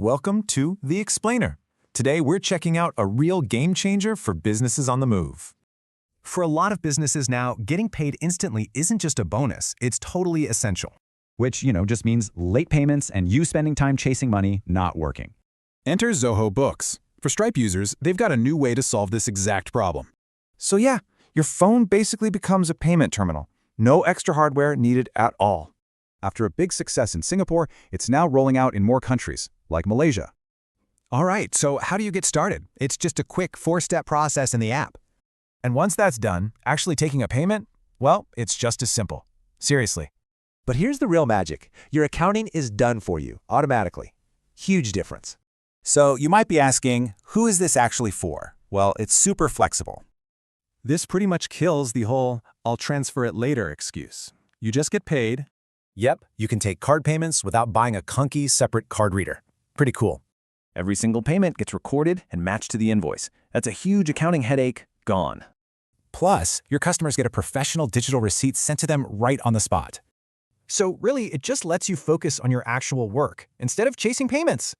Welcome to The Explainer. Today we're checking out a real game changer for businesses on the move. For a lot of businesses now, getting paid instantly isn't just a bonus, it's totally essential. Which, just means late payments and you spending time chasing money not working. Enter Zoho Books. For Stripe users, they've got a new way to solve this exact problem. So yeah, your phone basically becomes a payment terminal. No extra hardware needed at all. After a big success in Singapore, it's now rolling out in more countries, like Malaysia. All right, so how do you get started? It's just a quick 4-step process in the app. And once that's done, actually taking a payment, well, it's just as simple. Seriously. But here's the real magic. Your accounting is done for you, automatically. Huge difference. So you might be asking, who is this actually for? Well, it's super flexible. This pretty much kills the whole "I'll transfer it later" excuse. You just get paid. Yep, you can take card payments without buying a clunky separate card reader. Pretty cool. Every single payment gets recorded and matched to the invoice. That's a huge accounting headache gone. Plus, your customers get a professional digital receipt sent to them right on the spot. So really, it just lets you focus on your actual work, instead of chasing payments.